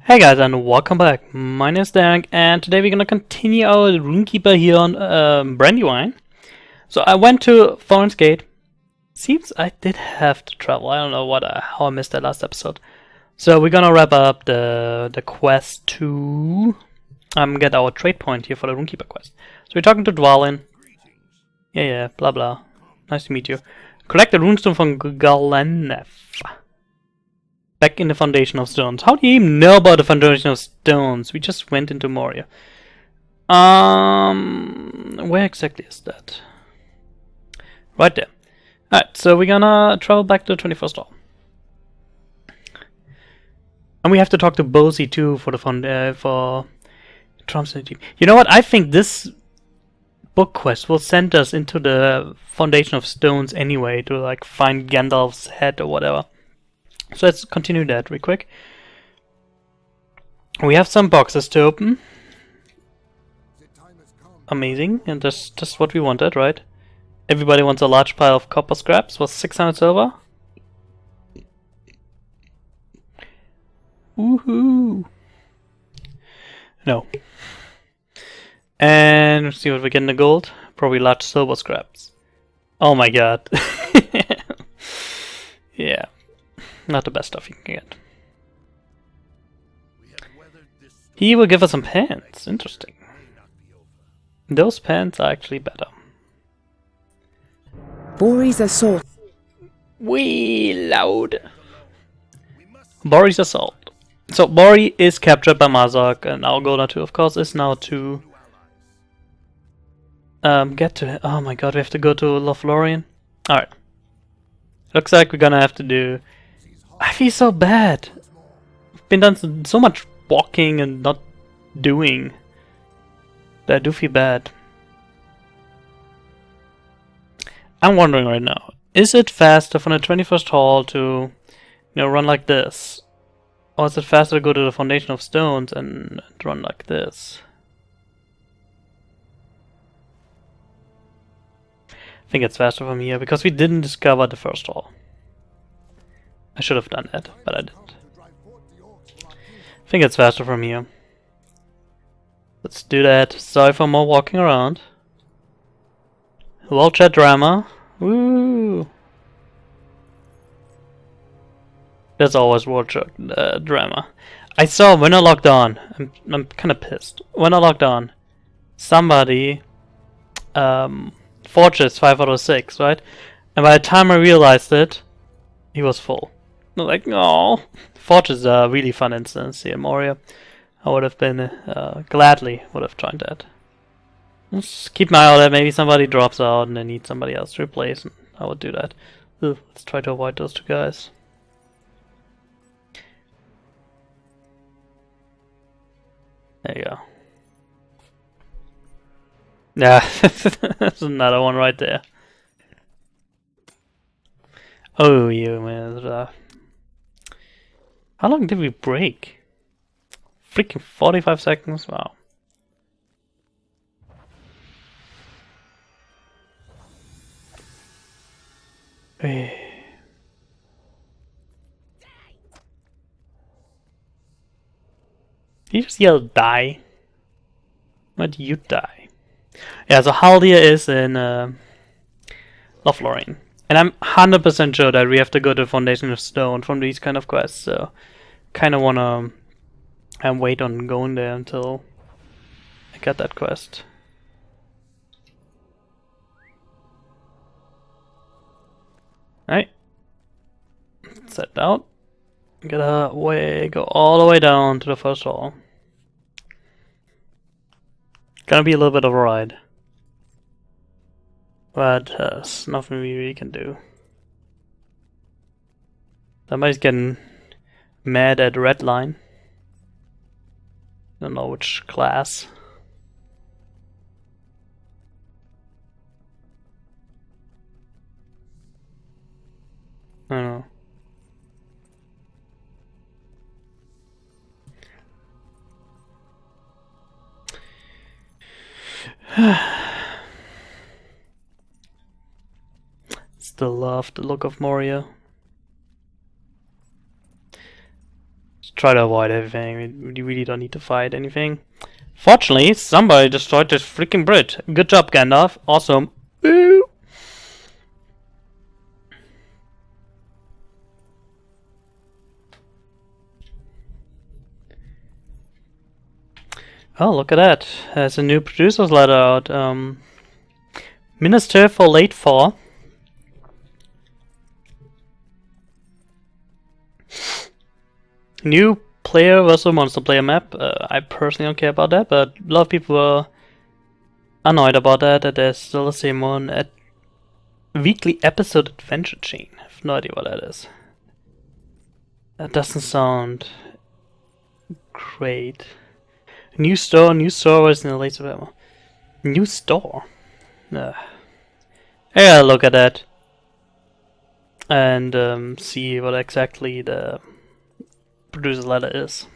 Hey guys, and welcome back. My name is Darenk, and today we're gonna continue our Rune-Keeper here on Brandywine. So I went to Thorn's Gate. Seems I did have to travel. I don't know how I missed that last episode. So we're gonna wrap up the quest to get our trade point here for the Rune-Keeper quest. So we're talking to Dwalin. Yeah, blah blah. Nice to meet you. Collect the runestone from Galenef. Back in the Foundation of Stones. How do you even know about the Foundation of Stones? We just went into Moria. Where exactly is that? Right there. Alright, so we're gonna travel back to the 21st hall. And we have to talk to Bosie too for the for Trump's team. You know what? I think this book quest will send us into the Foundation of Stones anyway to like find Gandalf's head or whatever. So let's continue that real quick. We have some boxes to open. Amazing, and that's just what we wanted, right? Everybody wants a large pile of copper scraps for 600 silver. Woohoo! No. And let's see what we get in the gold. Probably large silver scraps. Oh my god. Yeah. Not the best stuff you can get. He will give us some pants. Interesting. Those pants are actually better. Bori's assault. Wee loud. Bori's assault. So Bori is captured by Mazak, and our goal now too, of course, is now to get to it. Oh my god, we have to go to Lothlorien. Alright. Looks like we're gonna have to do. I feel so bad. I've been done so much walking and not doing that I do feel bad. I'm wondering right now, is it faster from the 21st hall to, run like this? Or is it faster to go to the Foundation of Stones and run like this? I think it's faster from here because we didn't discover the first hall. I should have done that, but I didn't. I think it's faster from here. Let's do that. Sorry for more walking around. Well, chat drama. Woo! There's always world chat drama. I saw when I logged on. I'm kind of pissed. When I logged on, somebody Fortress 5 out of 6, right? And by the time I realized it, he was full. Like, no. Fortress is a really fun instance here in Moria. I would have been, gladly would have joined that. Just keep my eye on that. Maybe somebody drops out and they need somebody else to replace, and I would do that. Ugh, let's try to avoid those two guys. There you go. Yeah, that's another one right there. Oh, you man. How long did we break? Freaking 45 seconds? Wow. You just yell die. Why do you die? Yeah, so Haldia is in Lothlorien. And I'm 100% sure that we have to go to Foundation of Stone from these kind of quests, so kind of want to wait on going there until I get that quest. Alright. Set out. Go all the way down to the first hall. Gonna be a little bit of a ride. But there's nothing we really can do. Somebody's getting mad at red line. Don't know which class. I don't know. Still love the look of Moria. try to avoid everything. We really don't need to fight anything. Fortunately, somebody destroyed this freaking bridge. Good job, Gandalf. Awesome. Woo! Oh, look at that. There's a new producer's letter out. Minister for late fall. New player versus monster player map. I personally don't care about that, but a lot of people were annoyed about that there's still the same one at weekly episode adventure chain. I have no idea what that is. That doesn't sound great. New store was in the late September. New store? Yeah, look at that. And see what exactly the producer's letter is.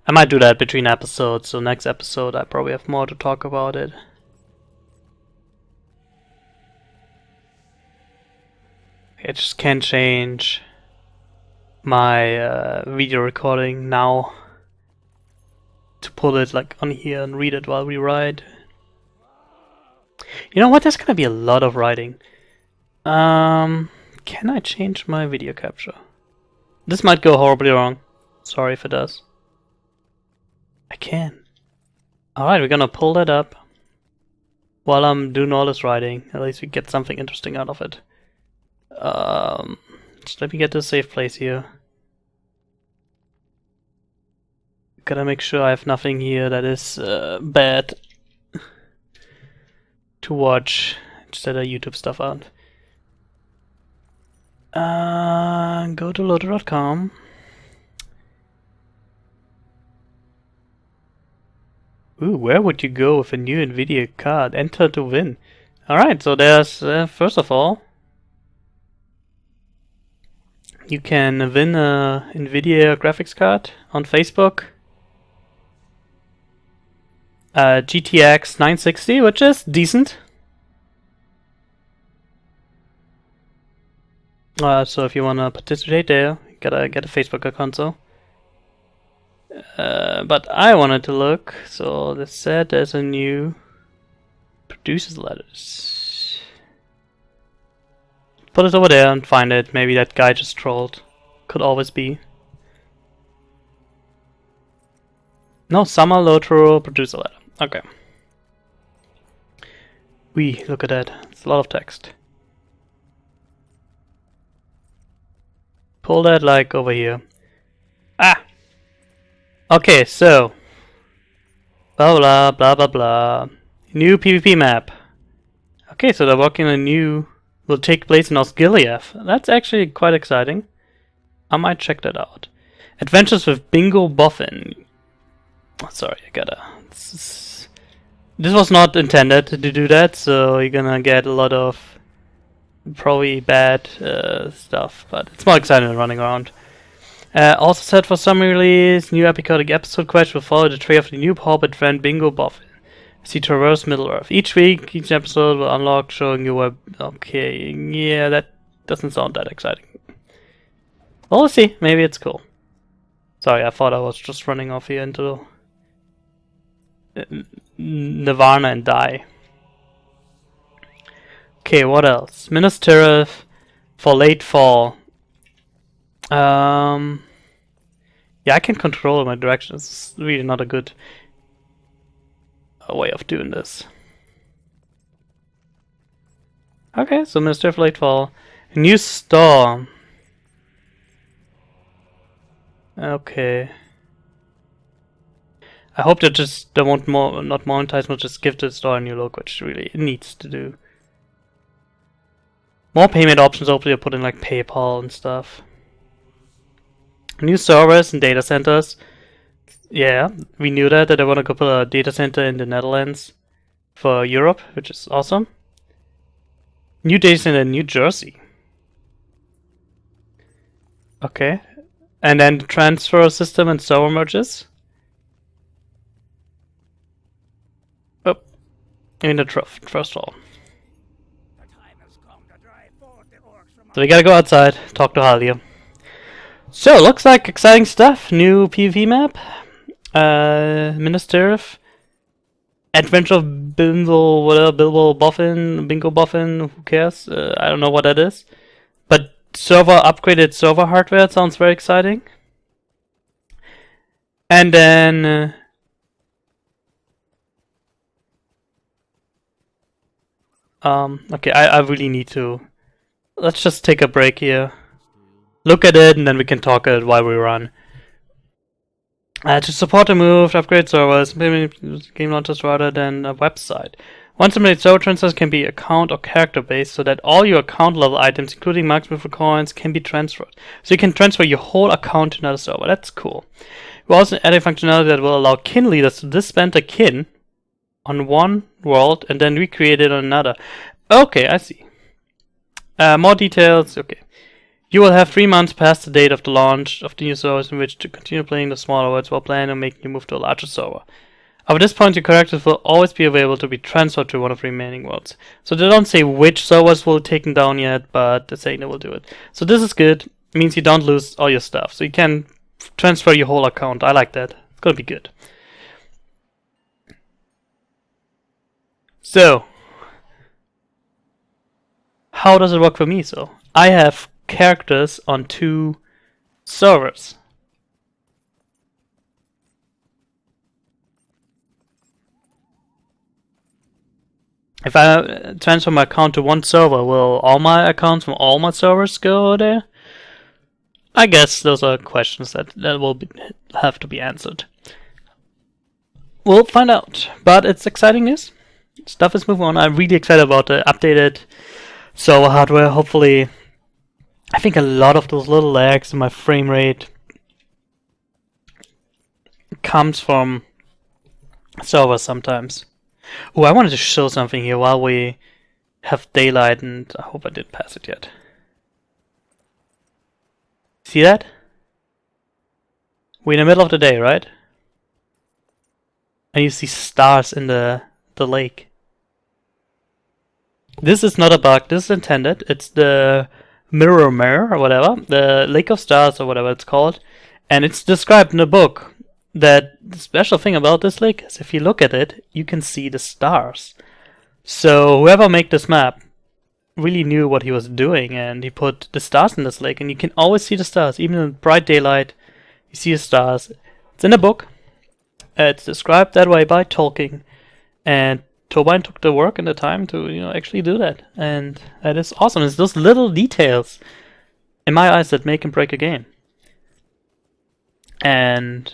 I might do that between episodes, so next episode I probably have more to talk about it. I just can't change my video recording now to put it like on here and read it while we ride. You know what? There's gonna be a lot of writing. Can I change my video capture? This might go horribly wrong. Sorry if it does. I can. Alright, we're gonna pull that up while I'm doing all this writing. At least we get something interesting out of it. Just let me get to a safe place here. Gotta make sure I have nothing here that is bad to watch. Just set our YouTube stuff out. Go to Lotro.com. Ooh, where would you go with a new Nvidia card? Enter to win. Alright, so there's, first of all, you can win a Nvidia graphics card on Facebook. GTX 960, which is decent. So if you wanna participate there, you gotta get a Facebook account, so. But I wanted to look, so they said there's a new producer's letters. Put it over there and find it. Maybe that guy just trolled. Could always be. No, Summer Lotro producer letter. Okay. Look at that. It's a lot of text. Pull that like over here. Ah! Okay, so blah blah blah blah blah. New PvP map. Okay, so they're working on a new. Will take place in Osgiliath. That's actually quite exciting. I might check that out. Adventures with Bingo Boffin. Oh, sorry, I gotta. This was not intended to do that, so you're gonna get a lot of probably bad stuff, but it's more exciting than running around. Also set for summer release, new episodic episode quest will follow the trail of the new hobbit friend Bingo Boffin as he traverses Middle-earth. Each week, each episode will unlock showing you where... Okay, yeah, that doesn't sound that exciting. Well, we'll see, maybe it's cool. Sorry, I thought I was just running off here into Nirvana and die. Okay, what else? Minas Tirith for late fall. Yeah, I can control my direction. It's really not a good way of doing this. Okay, so Minas Tirith for late fall. A new store. Okay. I hope that they won't not monetize, but just give the store a new look, which really it needs to do. More payment options, hopefully I'll put in like PayPal and stuff. New servers and data centers. Yeah, we knew that they want to go put a data center in the Netherlands for Europe, which is awesome. New data center in New Jersey. Okay. And then the transfer system and server merges. Oh, in the first of all. The time has come to drive forth the orcs from So we gotta go outside, talk to Halia. So, looks like exciting stuff. New PvP map. Ministeriff. Adventure of Bindle, whatever, Bilbo Boffin, Bingo Boffin, who cares? I don't know what that is. But upgraded server hardware sounds very exciting. And then... okay, I really need to... Let's just take a break here. Look at it, and then we can talk it while we run. To support the move, upgrade servers, maybe game launchers rather than a website. One simulated server transfers can be account or character based, so that all your account level items, including marks with coins, can be transferred. So you can transfer your whole account to another server. That's cool. We also added functionality that will allow kin leaders to disband a kin on one world and then recreate it on another. Okay, I see. More details. Okay. You will have 3 months past the date of the launch of the new servers in which to continue playing the smaller worlds while planning on making you move to a larger server. Up at this point, your characters will always be available to be transferred to one of the remaining worlds. So they don't say which servers will be taken down yet, but they're saying they will do it. So this is good. It means you don't lose all your stuff. So you can transfer your whole account. I like that. It's gonna be good. So, how does it work for me? So, I have characters on 2 servers. If I transfer my account to one server, will all my accounts from all my servers go there? I guess those are questions that will have to be answered. We'll find out. But it's exciting news. Stuff is moving on. I'm really excited about the updated server hardware. Hopefully, I think a lot of those little lags in my frame rate comes from servers sometimes. Oh, I wanted to show something here while we have daylight, and I hope I didn't pass it yet. See that? We're in the middle of the day, right? And you see stars in the lake. This is not a bug, this is intended. It's the Mirror or whatever, the Lake of Stars or whatever it's called. And it's described in the book that the special thing about this lake is if you look at it, you can see the stars. So whoever made this map really knew what he was doing, and he put the stars in this lake, and you can always see the stars. Even in bright daylight, you see the stars. It's in the book. It's described that way by Tolkien. And Turbine took the work and the time to, actually do that. And that is awesome. It's those little details, in my eyes, that make and break a game. And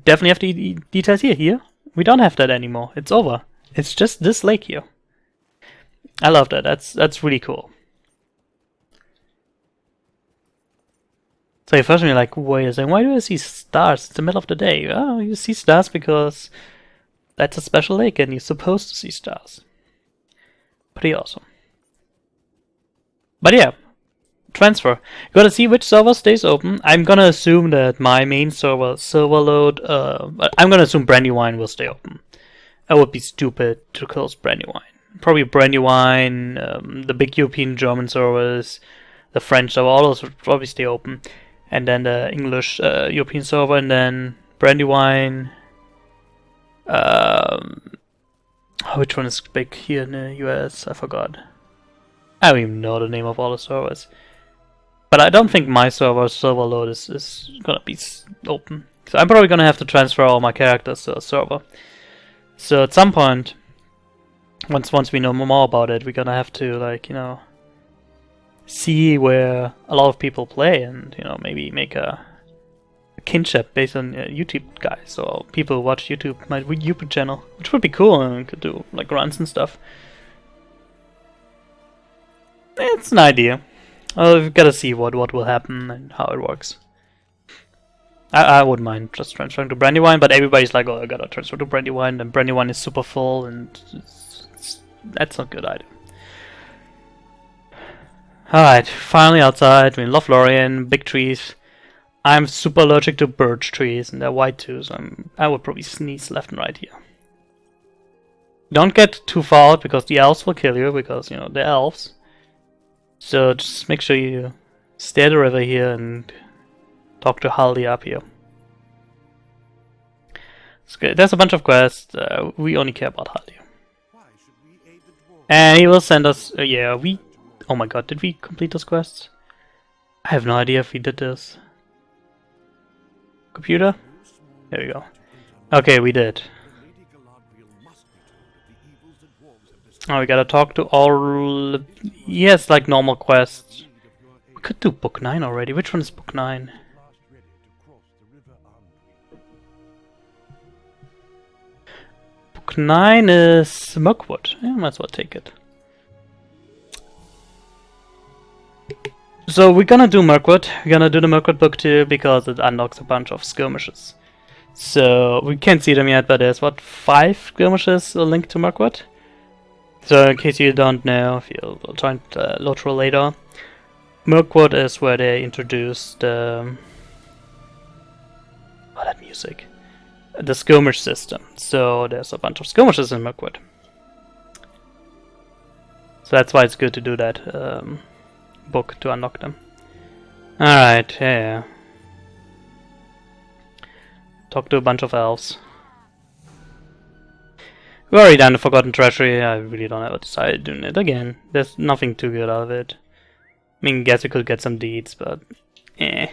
definitely have the details here. Here, we don't have that anymore. It's over. It's just this lake here. I love that. That's really cool. So first you're like, wait a second, why do I see stars? It's the middle of the day. Oh, you see stars because that's a special lake and you're supposed to see stars. Pretty awesome. But yeah, transfer. You gotta see which server stays open. I'm gonna assume that my main server load, I'm gonna assume Brandywine will stay open. I would be stupid to close Brandywine. Probably Brandywine, the big European German servers, the French server, all those would probably stay open. And then the English European server, and then Brandywine. Which one is big here in the US? I forgot. I don't even know the name of all the servers. But I don't think my server load is gonna be open. So I'm probably gonna have to transfer all my characters to a server. So at some point, once we know more about it, we're gonna have to see where a lot of people play, and maybe make a kinship based on YouTube guys, so people who watch YouTube, my YouTube channel, which would be cool, and we could do runs and stuff. It's an idea. We've got to see what will happen and how it works. I wouldn't mind just transferring to Brandywine, but everybody's like, oh, I gotta transfer to Brandywine, and Brandywine is super full, and that's not a good idea. Alright, finally outside. We love Lorien, big trees. I'm super allergic to birch trees, and they're white too, so I would probably sneeze left and right here. Don't get too far out, because the elves will kill you, because, they're elves. So just make sure you stay at the river here and talk to Haldi up here. There's a bunch of quests. We only care about Haldi. And he will send us. Oh my god, did we complete those quests? I have no idea if we did this. Computer? There we go. Okay, we did. Oh, we gotta talk to all... Yes, like normal quests. We could do Book 9 already. Which one is Book 9? Book 9 is Mirkwood. Yeah, might as well take it. So we're gonna do Mirkwood. We're gonna do the Mirkwood book too because it unlocks a bunch of skirmishes. So we can't see them yet, but there's what, 5 skirmishes linked to Mirkwood. So in case you don't know, if you'll join Lotro later, Mirkwood is where they introduced that music. The skirmish system. So there's a bunch of skirmishes in Mirkwood. So that's why it's good to do that book to unlock them. Alright, yeah. Talk to a bunch of elves. We've already done the Forgotten Treasury. I really don't ever decide doing it again. There's nothing too good out of it. I mean, guess we could get some deeds, but I'd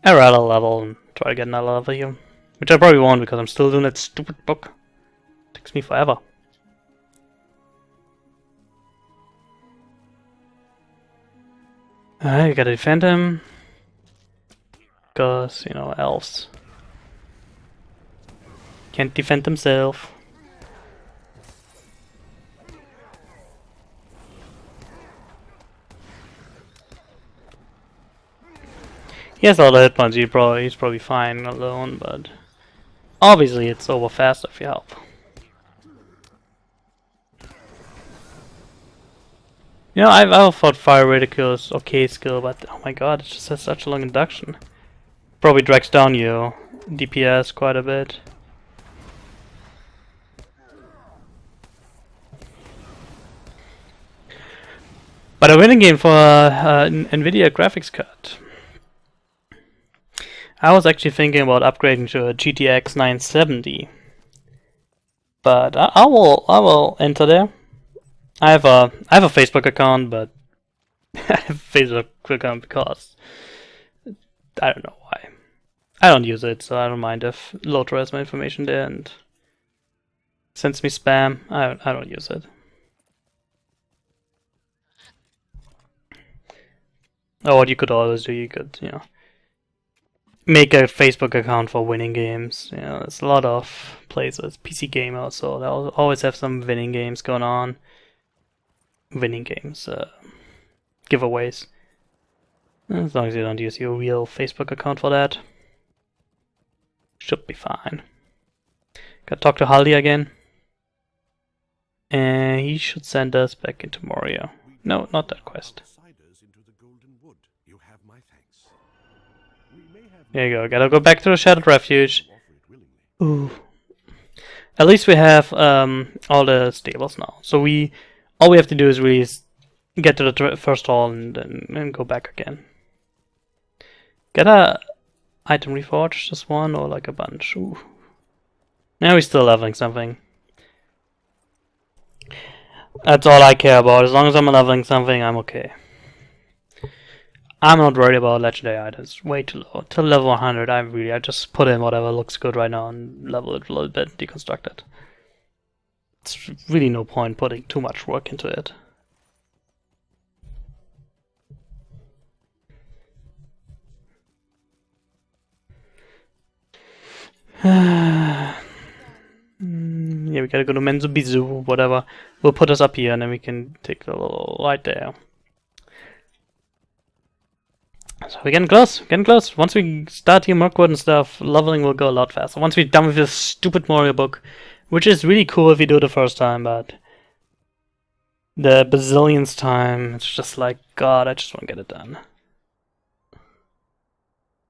rather level and try to get another level here. Which I probably won't because I'm still doing that stupid book. Takes me forever. Alright, you gotta defend him. Because, you know, elves can't defend themselves. He has all the hit points, he's probably fine alone, but obviously it's over faster if you help. You know, I've thought Fire Ridicule is okay skill, but oh my god, it just has such a long induction. Probably drags down your DPS quite a bit. But a winning game for Nvidia graphics card. I was actually thinking about upgrading to a GTX 970, but I will enter there. I have a Facebook account, but I have a Facebook account because I don't know why. I don't use it, so I don't mind if Lotro has my information there and sends me spam. I don't use it. Oh, what you could always do, you could, you know, make a Facebook account for winning games. You know, there's a lot of places, PC Gamer, so they'll always have some winning games going on. Winning games, giveaways. As long as you don't use your real Facebook account for that, should be fine. Gotta talk to Haldi again. And he should send us back into Moria. No, not that quest. There you go, gotta go back to the Shattered Refuge. Ooh. At least we have all the stables now. So all we have to do is really get to the first hall and go back again. Get a item reforged, just one or like a bunch. Ooh. Now we're still leveling something. That's all I care about. As long as I'm leveling something, I'm okay. I'm not worried about legendary items. Way too low. Till level 100, I just put in whatever looks good right now and level it a little bit, deconstruct it. It's really no point putting too much work into it. Yeah, we gotta go to Menzubizu, whatever. We'll put us up here and then we can take the little light there. So we're getting close, Once we start here Mirkwood and stuff, leveling will go a lot faster. Once we're done with this stupid Moria book, which is really cool if you do it the first time, but the bazillionth time, it's just like, God, I just want to get it done.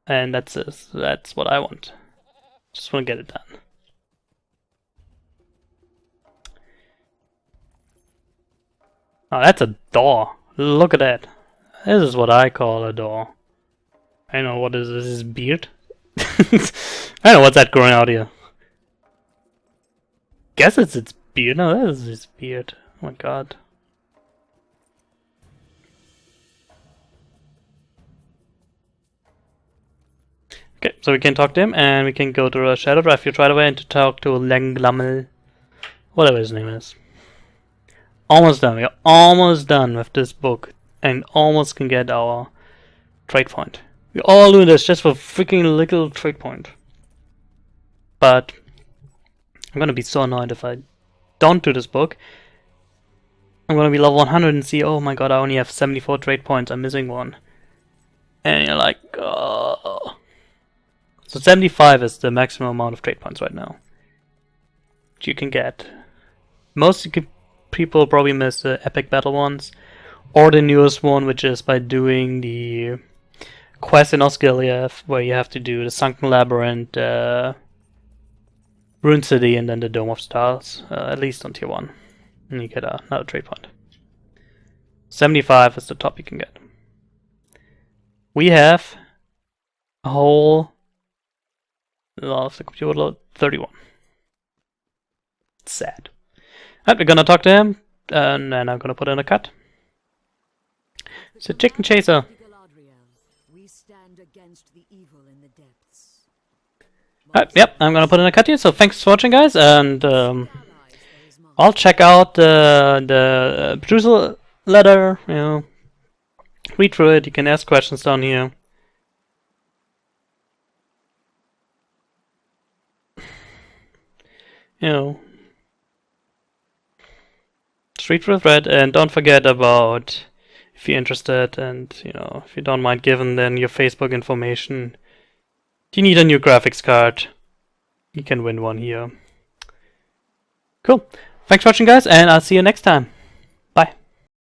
And that's it. That's what I want. Just want to get it done. Oh, that's a door. Look at that. This is what I call a door. I know what is this? Is beard? I don't know what's that growing out here. Guess it's its beard. No, that is its beard. Oh my god. Okay, so we can talk to him, and we can go to a shadow drive. You tried away and to talk to Langlammel, whatever his name is. Almost done. We're almost done with this book, and almost can get our trade point. We're all doing this just for freaking little trade point. But I'm gonna be so annoyed if I don't do this book. I'm gonna be level 100 and see, oh my god, I only have 74 trade points. I'm missing one. And you're like, oh. So 75 is the maximum amount of trade points right now that you can get. Most people probably miss the epic battle ones, or the newest one, which is by doing the quest in Osgiliath, where you have to do the Sunken Labyrinth, Rune City, and then the Dome of Stars, at least on tier 1. And you get another trade point. 75 is the top you can get. We have a whole lot of the computer load, 31. Sad. Alright, we're gonna talk to him, and then I'm gonna put in a cut. It's a chicken chaser. Yep, I'm gonna put in a cut here, so thanks for watching, guys, and I'll check out the producer letter, you know, read through it, you can ask questions down here. You know, just read through the thread, and don't forget about, if you're interested, and you know, if you don't mind giving then your Facebook information. If you need a new graphics card, you can win one here. Cool. Thanks for watching, guys, and I'll see you next time.